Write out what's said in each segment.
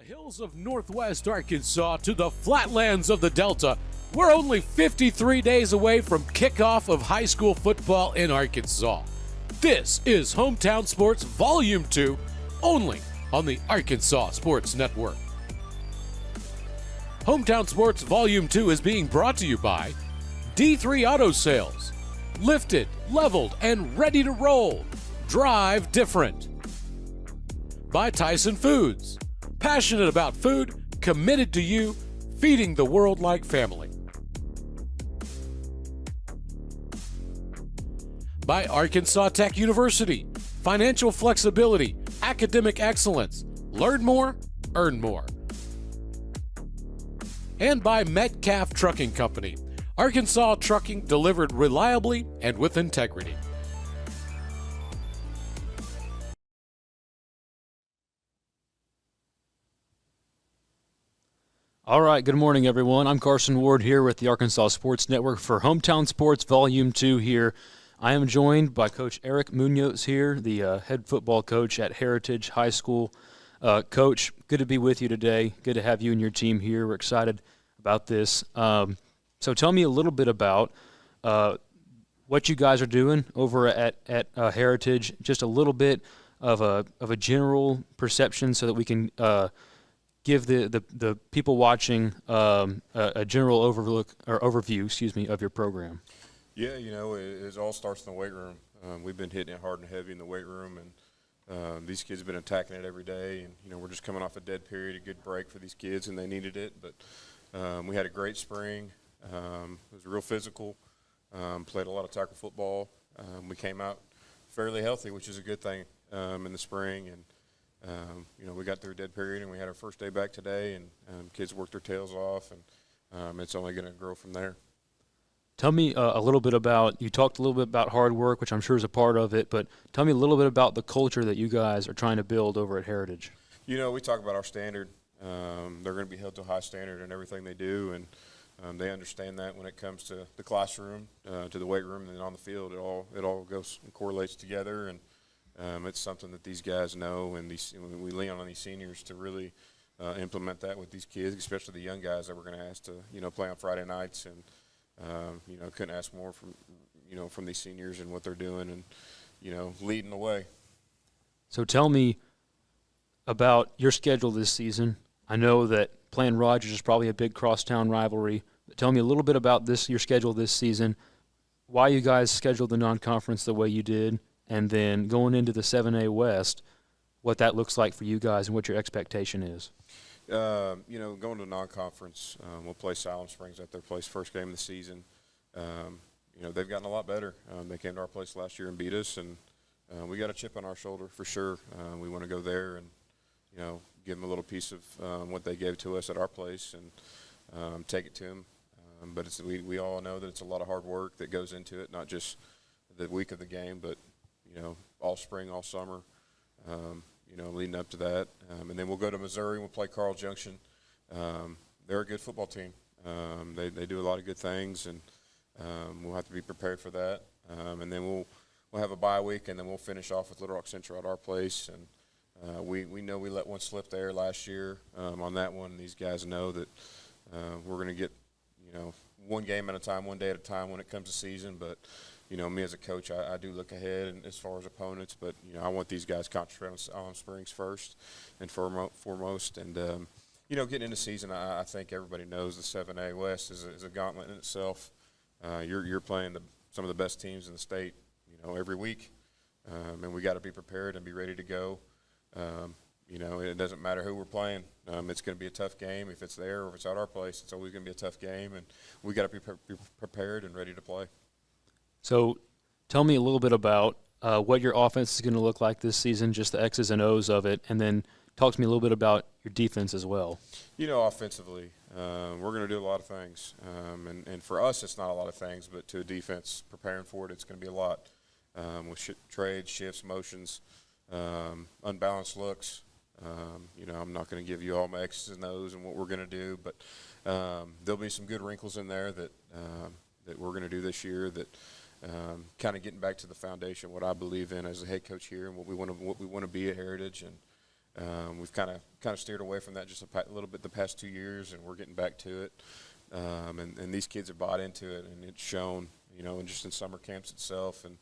hills of northwest Arkansas to the flatlands of the Delta, we're only 53 days away from kickoff of high school football in Arkansas. This is Hometown Sports Volume 2, only on the Arkansas Sports Network. Hometown Sports Volume 2 is being brought to you by D3 Auto Sales. Lifted, leveled, and ready to roll. Drive different. By Tyson Foods. Passionate about food, committed to you, feeding the world like family. By Arkansas Tech University. Financial flexibility, academic excellence. Learn more, earn more. And by Metcalf Trucking Company. Arkansas trucking delivered reliably and with integrity. All right, good morning, everyone. I'm Carson Ward here with the Arkansas Sports Network for Hometown Sports Volume 2 here. I am joined by Coach Eric Munoz here, the head football coach at Heritage High School. Coach, good to be with you today. Good to have you and your team here. We're excited about this. So tell me a little bit about what you guys are doing over at Heritage, just a little bit of a general perception so that we can give the people watching a general overview of your program. Yeah, it all starts in the weight room. We've been hitting it hard and heavy in the weight room, and these kids have been attacking it every day. And we're just coming off a dead period, a good break for these kids, and they needed it. But we had a great spring. It was real physical. Played a lot of tackle football. We came out fairly healthy, which is a good thing in the spring. And we got through a dead period, and we had our first day back today, and kids worked their tails off, and it's only going to grow from there. Tell me a little bit about, you talked a little bit about hard work, which I'm sure is a part of it, but tell me a little bit about the culture that you guys are trying to build over at Heritage. We talk about our standard. They're going to be held to a high standard in everything they do, and they understand that when it comes to the classroom, to the weight room, and then on the field. It all goes and correlates together, and it's something that these guys know, and we lean on these seniors to really implement that with these kids, especially the young guys that we're going to ask to play on Friday nights, and couldn't ask more from these seniors and what they're doing, and leading the way. So tell me about your schedule this season. I know that playing Rogers is probably a big crosstown rivalry. But tell me a little bit about your schedule this season, why you guys scheduled the non-conference the way you did, and then going into the 7A West, what that looks like for you guys and what your expectation is. Going to non-conference, we'll play Salem Springs at their place first game of the season. They've gotten a lot better. They came to our place last year and beat us, and we got a chip on our shoulder for sure. We want to go there and, give them a little piece of what they gave to us at our place and take it to them. But we all know that it's a lot of hard work that goes into it, not just the week of the game, but all spring, all summer, leading up to that. And then we'll go to Missouri and we'll play Carl Junction. They're a good football team. They do a lot of good things, and we'll have to be prepared for that. And then we'll have a bye week, and then we'll finish off with Little Rock Central at our place. And we know we let one slip there last year on that one. These guys know that we're going to get, one game at a time, one day at a time when it comes to season. But me as a coach, I do look ahead and as far as opponents, but I want these guys concentrating on Springs first and foremost. And getting into season, I think everybody knows the 7A West is a gauntlet in itself. You're playing some of the best teams in the state, every week, and we got to be prepared and be ready to go. It doesn't matter who we're playing. It's going to be a tough game. If it's there or if it's at our place, it's always going to be a tough game, and we got to be prepared and ready to play. So tell me a little bit about what your offense is going to look like this season, just the X's and O's of it, and then talk to me a little bit about your defense as well. Offensively, we're going to do a lot of things. And for us, it's not a lot of things, but to a defense preparing for it, it's going to be a lot with trades, shifts, motions, unbalanced looks. I'm not going to give you all my X's and O's and what we're going to do, but there'll be some good wrinkles in there that we're going to do this year that kind of getting back to the foundation, what I believe in as a head coach here, and what we want to be at Heritage, and We've kind of steered away from that just a little bit the past 2 years, and we're getting back to it. And these kids have bought into it, and it's shown, and just in summer camps itself, and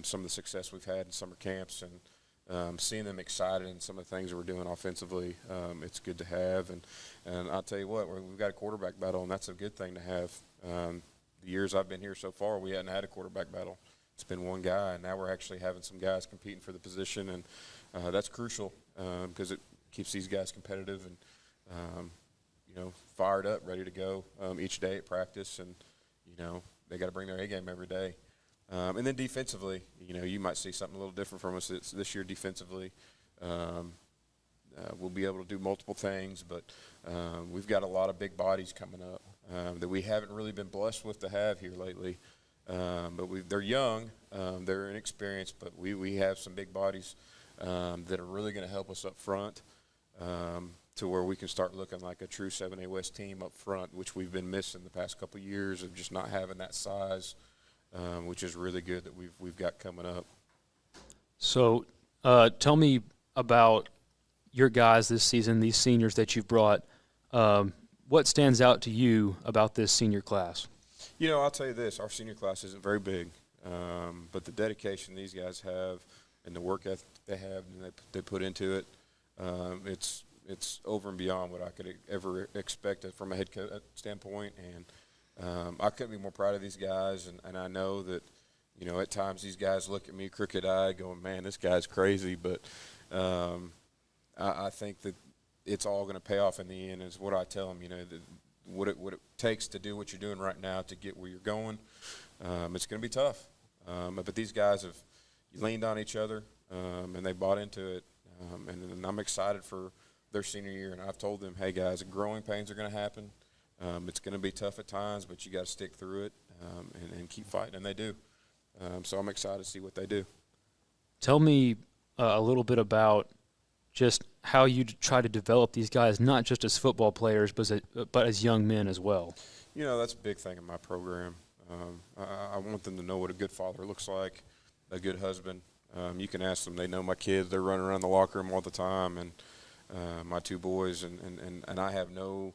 some of the success we've had in summer camps, and seeing them excited in some of the things that we're doing offensively, it's good to have. And I'll tell you what, we've got a quarterback battle, and that's a good thing to have. The years I've been here so far, we hadn't had a quarterback battle. It's been one guy, and now we're actually having some guys competing for the position, and that's crucial because it keeps these guys competitive and fired up, ready to go each day at practice, and they got to bring their A game every day. And then defensively, you might see something a little different from us this year defensively. We'll be able to do multiple things, but we've got a lot of big bodies coming up that we haven't really been blessed with to have here lately. But they're young, they're inexperienced, but we have some big bodies that are really going to help us up front to where we can start looking like a true 7A West team up front, which we've been missing the past couple of years of just not having that size, which is really good that we've got coming up. So tell me about your guys this season, these seniors that you've brought. What stands out to you about this senior class? I'll tell you this, our senior class isn't very big, but the dedication these guys have and the work ethic they have and they put into it, it's over and beyond what I could ever expect from a head coach standpoint. And I couldn't be more proud of these guys, and I know that, at times these guys look at me crooked-eyed going, man, this guy's crazy, but I think that it's all going to pay off in the end is what I tell them, what it takes to do what you're doing right now to get where you're going. It's going to be tough. But these guys have leaned on each other, and they bought into it. And I'm excited for their senior year. And I've told them, hey, guys, growing pains are going to happen. It's going to be tough at times, but you got to stick through it and keep fighting. And they do. So I'm excited to see what they do. Tell me a little bit about just how you try to develop these guys, not just as football players, but as young men as well. That's a big thing in my program. I want them to know what a good father looks like, a good husband. You can ask them. They know my kids. They're running around the locker room all the time, and my two boys, and I have no,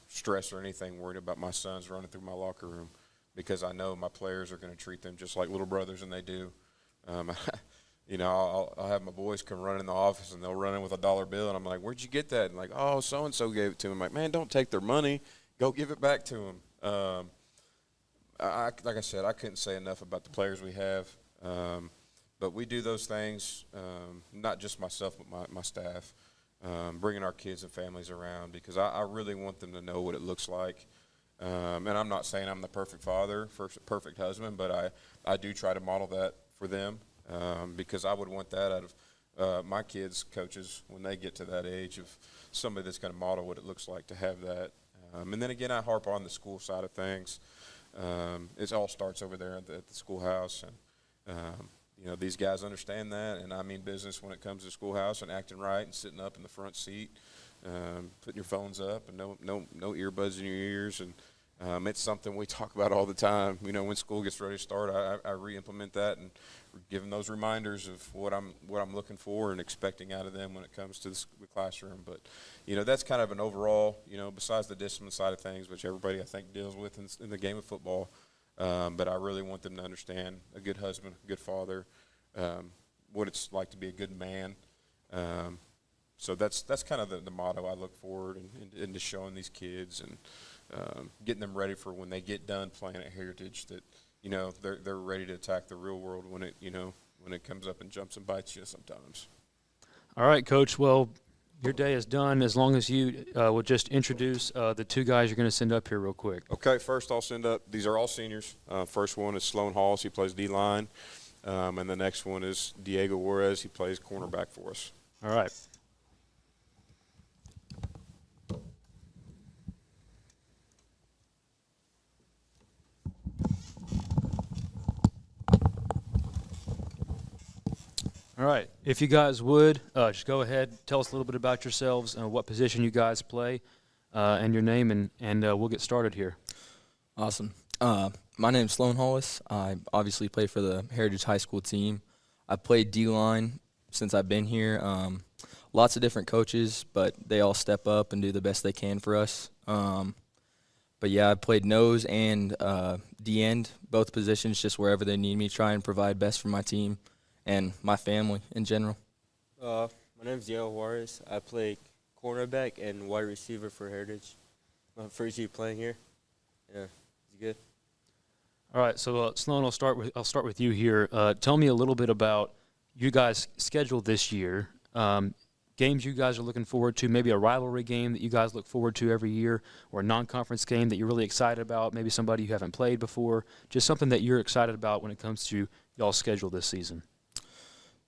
stress or anything worried about my sons running through my locker room because I know my players are going to treat them just like little brothers, and they do. I'll have my boys come running in the office, and they'll run in with a $1 bill, and I'm like, where'd you get that? And like, oh, so-and-so gave it to me. I'm like, man, don't take their money. Go give it back to them. Like I said, I couldn't say enough about the players we have. But we do those things, not just myself but my staff, bringing our kids and families around because I really want them to know what it looks like. And I'm not saying I'm the perfect father, perfect husband, but I do try to model that for them. Because I would want that out of my kids' coaches when they get to that age of somebody that's going to model what it looks like to have that. And then again, I harp on the school side of things. It all starts over there at the schoolhouse, and these guys understand that, and I mean business when it comes to schoolhouse and acting right and sitting up in the front seat, putting your phones up and no earbuds in your ears, and it's something we talk about all the time. When school gets ready to start, I re-implement that and give them those reminders of what I'm looking for and expecting out of them when it comes to the classroom. But that's kind of an overall, besides the discipline side of things, which everybody I think deals with in the game of football. But I really want them to understand a good husband, a good father, what it's like to be a good man. So that's kind of the motto I look forward into showing these kids and getting them ready for when they get done playing at Heritage that they're ready to attack the real world when it comes up and jumps and bites you sometimes. All right, Coach. Well, your day is done as long as you will just introduce the two guys you're going to send up here real quick. Okay, first I'll send up – these are all seniors. First one is Sloan Halls. He plays D-line. And the next one is Diego Juarez. He plays cornerback for us. All right. All right. If you guys would, just go ahead, tell us a little bit about yourselves and what position you guys play and your name, and we'll get started here. Awesome. My name's Sloan Hollis. I obviously play for the Heritage High School team. I played D-line since I've been here. Lots of different coaches, but they all step up and do the best they can for us. But yeah, I played nose and D-end, both positions, just wherever they need me, try and provide best for my team and my family in general. My name's Diego Juarez. I play cornerback and wide receiver for Heritage. My first year playing here. Yeah, it's good. All right, so Sloan, I'll start with you here. Tell me a little bit about you guys' schedule this year. Games you guys are looking forward to, maybe a rivalry game that you guys look forward to every year, or a non-conference game that you're really excited about, maybe somebody you haven't played before, just something that you're excited about when it comes to y'all's schedule this season.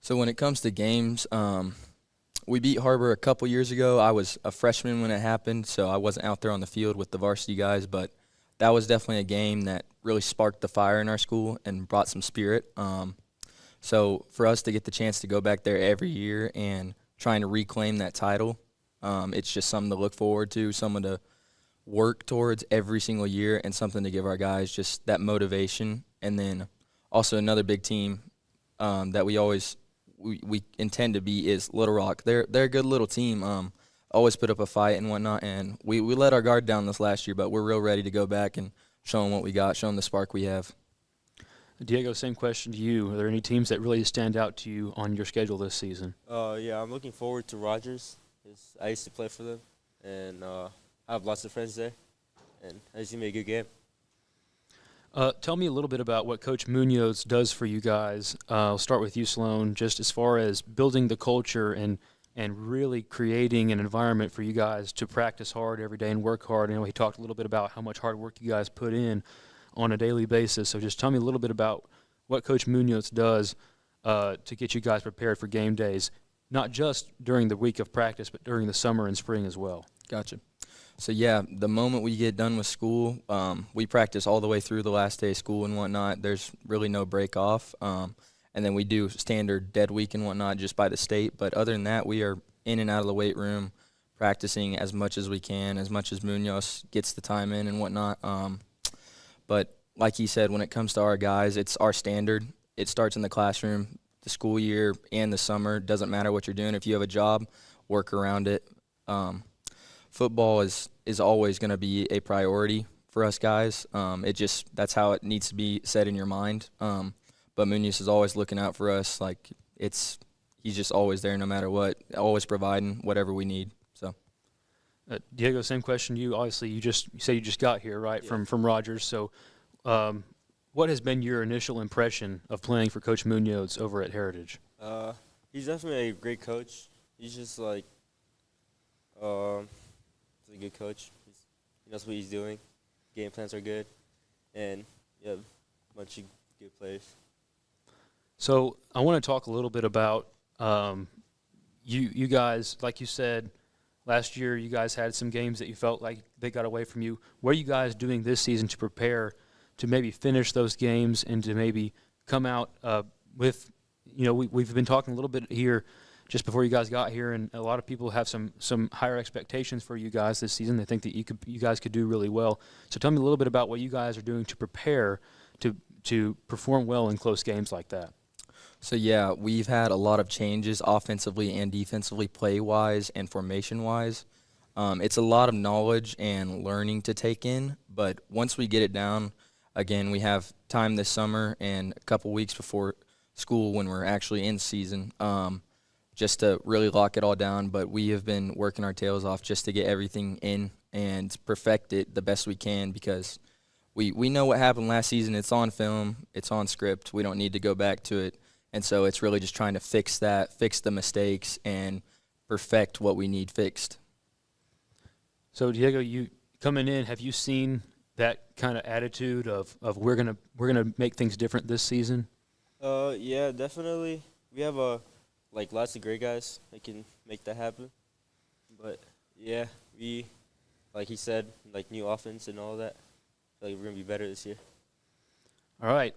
So when it comes to games, we beat Harbor a couple years ago. I was a freshman when it happened, so I wasn't out there on the field with the varsity guys, but that was definitely a game that really sparked the fire in our school and brought some spirit. So for us to get the chance to go back there every year and trying to reclaim that title, it's just something to look forward to, something to work towards every single year, and something to give our guys just that motivation. And then also another big team that we intend to be is Little Rock. They're a good little team. Always put up a fight and whatnot, and we let our guard down this last year, but we're real ready to go back and show them what we got, show them the spark we have. Diego, same question to you. Are there any teams that really stand out to you on your schedule this season? Yeah, I'm looking forward to Rogers. I used to play for them, and I have lots of friends there, and I just made a good game. Tell me a little bit about what Coach Munoz does for you guys. I'll start with you, Sloan, just as far as building the culture and really creating an environment for you guys to practice hard every day and work hard. I know he talked a little bit about how much hard work you guys put in on a daily basis. So just tell me a little bit about what Coach Munoz does to get you guys prepared for game days, not just during the week of practice, but during the summer and spring as well. Gotcha. So, yeah, the moment we get done with school, we practice all the way through the last day of school and whatnot. There's really no break off. And then we do standard dead week and whatnot just by the state. But other than that, we are in and out of the weight room practicing as much as we can, as much as Munoz gets the time in and whatnot. But like he said, when it comes to our guys, it's our standard. It starts in the classroom, the school year, and the summer. Doesn't matter what you're doing. If you have a job, work around it. Football is always going to be a priority for us guys. That's how it needs to be set in your mind. But Munoz is always looking out for us. He's just always there no matter what, always providing whatever we need. So, Diego, same question to you. Obviously, you say you just got here, right, Yeah. from Rogers. So, what has been your initial impression of playing for Coach Munoz over at Heritage? He's definitely a great coach. He's just he's a good coach. He knows what he's doing. Game plans are good, and yeah, a bunch of good players. So I want to talk a little bit about you guys. Like you said, last year you guys had some games that you felt like they got away from you. What are you guys doing this season to prepare to maybe finish those games and to maybe come out with, we've been talking a little bit here just before you guys got here, and a lot of people have some higher expectations for you guys this season. They think that you guys could do really well. So tell me a little bit about what you guys are doing to prepare to perform well in close games like that. So, yeah, we've had a lot of changes offensively and defensively, play-wise and formation-wise. It's a lot of knowledge and learning to take in, but once we get it down, again, we have time this summer and a couple weeks before school when we're actually in season just to really lock it all down. But we have been working our tails off just to get everything in and perfect it the best we can because we know what happened last season. It's on film. It's on script. We don't need to go back to it. And so it's really just trying to fix the mistakes, and perfect what we need fixed. So Diego, you coming in, have you seen that kind of attitude of we're gonna make things different this season? Yeah, definitely. We have lots of great guys that can make that happen. But yeah, we, like he said, new offense and all that. I feel like we're gonna be better this year. All right,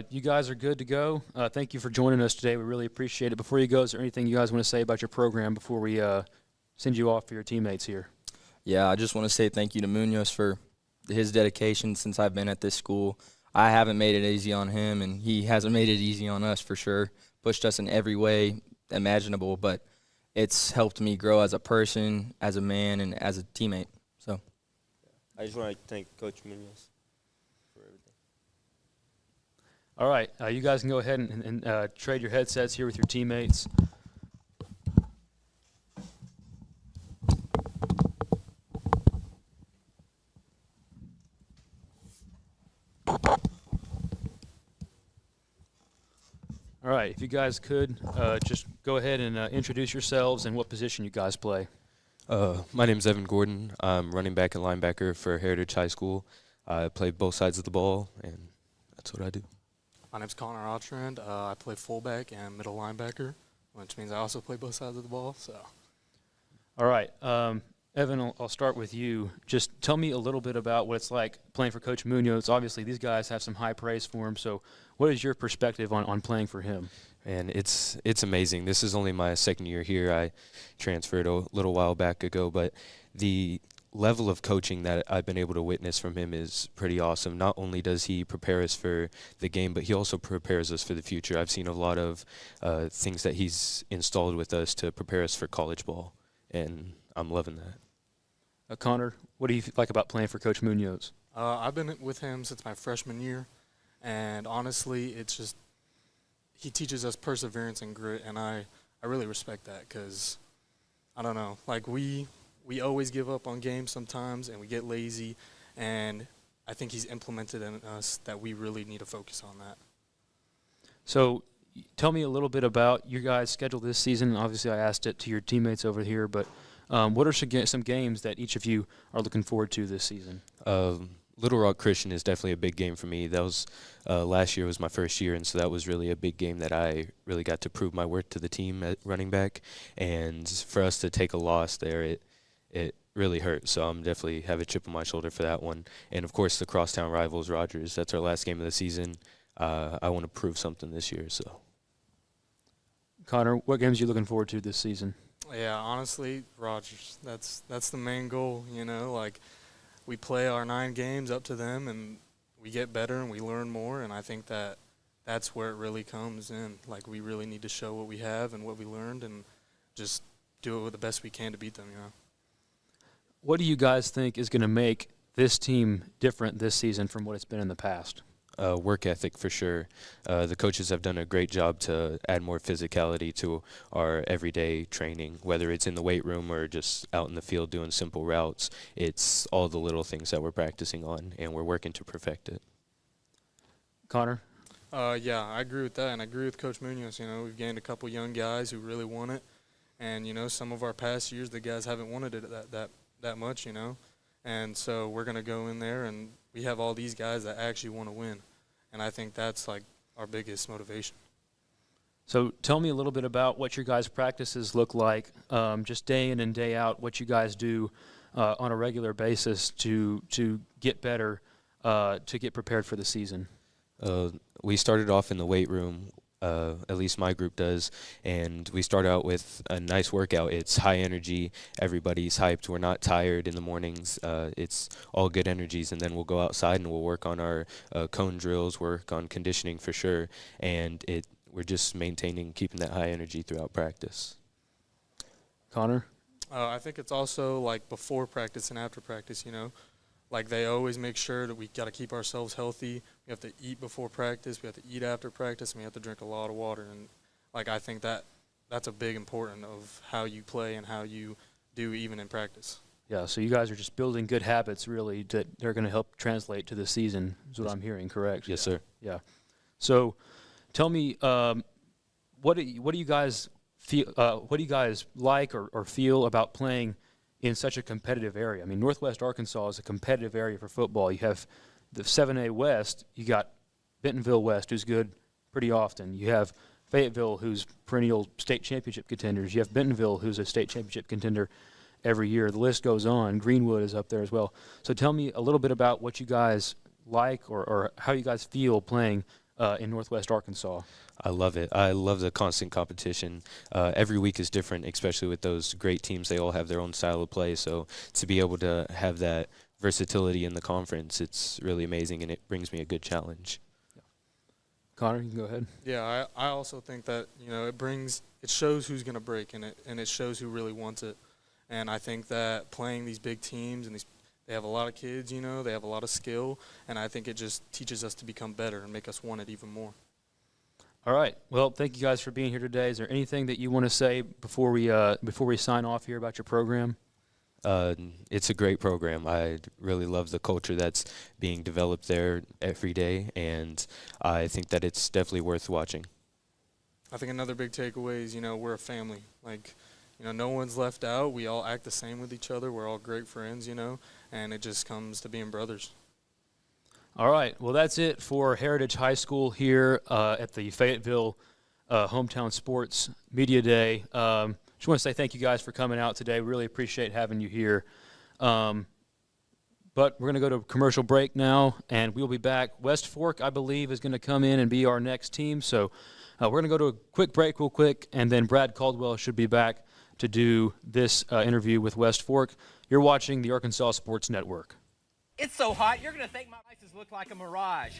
you guys are good to go. Thank you for joining us today. We really appreciate it. Before you go, is there anything you guys want to say about your program before we send you off for your teammates here? Yeah, I just want to say thank you to Munoz for his dedication since I've been at this school. I haven't made it easy on him, and he hasn't made it easy on us for sure. Pushed us in every way, imaginable, but it's helped me grow as a person, as a man, and as a teammate. So I just want to thank Coach Munoz for everything. All right, you guys can go ahead and trade your headsets here with your teammates. All right, if you guys could just go ahead and introduce yourselves and what position you guys play. My name's Evan Gordon. I'm running back and linebacker for Heritage High School. I play both sides of the ball, and that's what I do. My name's Connor Otrand. I play fullback and middle linebacker, which means I also play both sides of the ball. So, All right, Evan, I'll start with you. Just tell me a little bit about what it's like playing for Coach Munoz. Obviously, these guys have some high praise for him, so what is your perspective on playing for him? And it's amazing. This is only my second year here. I transferred a little while back ago, but the level of coaching that I've been able to witness from him is pretty awesome. Not only does he prepare us for the game, but he also prepares us for the future. I've seen a lot of things that he's installed with us to prepare us for college ball, and I'm loving that. Connor, what do you like about playing for Coach Munoz? I've been with him since my freshman year, and honestly, it's just he teaches us perseverance and grit, and I really respect that because, I don't know, like we always give up on games sometimes, and we get lazy, and I think he's implemented in us that we really need to focus on that. So tell me a little bit about your guys' schedule this season. Obviously, I asked it to your teammates over here, but what are some games that each of you are looking forward to this season? Little Rock Christian is definitely a big game for me. That was last year was my first year, and so that was really a big game that I really got to prove my worth to the team at running back. And for us to take a loss there, it really hurt. So I'm definitely have a chip on my shoulder for that one. And of course, the crosstown rivals, Rogers. That's our last game of the season. I want to prove something this year. So, Connor, what games are you looking forward to this season? Yeah, honestly, Rogers. That's the main goal. You know, like we play our 9 games up to them, and we get better and we learn more. And I think that's where it really comes in. Like we really need to show what we have and what we learned, and just do it the best we can to beat them. You know. What do you guys think is going to make this team different this season from what it's been in the past? Work ethic for sure. The coaches have done a great job to add more physicality to our everyday training, whether it's in the weight room or just out in the field doing simple routes. It's all the little things that we're practicing on, and we're working to perfect it. Connor? Yeah, I agree with that, and I agree with Coach Munoz. You know, we've gained a couple young guys who really want it, and you know, some of our past years, the guys haven't wanted it that much. You know, and so we're gonna go in there, and we have all these guys that actually want to win, and I think that's like our biggest motivation. So tell me a little bit about what your guys' practices look like, just day in and day out, what you guys do on a regular basis to get better, to get prepared for the season. We started off in the weight room, at least my group does, and we start out with a nice workout. It's high energy. Everybody's hyped. We're not tired in the mornings. It's all good energies, and then we'll go outside and we'll work on our cone drills, work on conditioning for sure, and we're just maintaining, keeping that high energy throughout practice. Connor? I think it's also like before practice and after practice, you know. Like they always make sure that we got to keep ourselves healthy. We have to eat before practice. We have to eat after practice. And we have to drink a lot of water. And like I think that's a big important of how you play and how you do even in practice. Yeah, so you guys are just building good habits really that they're going to help translate to the season is what I'm hearing, correct? Yes, sir. Yeah. So tell me, what do you guys feel? What do you guys like or feel about playing in such a competitive area? I mean, Northwest Arkansas is a competitive area for football. You have the 7A West. You got Bentonville West, who's good pretty often. You have Fayetteville, who's perennial state championship contenders. You have Bentonville, who's a state championship contender every year. The list goes on. Greenwood is up there as well. So tell me a little bit about what you guys like or how you guys feel playing in Northwest Arkansas. I love it. I love the constant competition. Every week is different, especially with those great teams. They all have their own style of play. So to be able to have that versatility in the conference, it's really amazing, and it brings me a good challenge. Connor, you can go ahead. Yeah, I also think that, you know, it shows who's going to break in it, and it shows who really wants it. And I think that playing these big teams, and they have a lot of kids, you know, they have a lot of skill, and I think it just teaches us to become better and make us want it even more. All right. Well, thank you guys for being here today. Is there anything that you want to say before we sign off here about your program? It's a great program. I really love the culture that's being developed there every day, and I think that it's definitely worth watching. I think another big takeaway is, you know, we're a family. Like, you know, no one's left out. We all act the same with each other. We're all great friends, you know, and it just comes to being brothers. All right. Well, that's it for Heritage High School here at the Fayetteville Hometown Sports Media Day. Just want to say thank you guys for coming out today. We really appreciate having you here. But we're going to go to a commercial break now, and we'll be back. West Fork, I believe, is going to come in and be our next team. So we're going to go to a quick break real quick, and then Brad Caldwell should be back to do this interview with West Fork. You're watching the Arkansas Sports Network. It's so hot, you're going to think my glasses look like a mirage.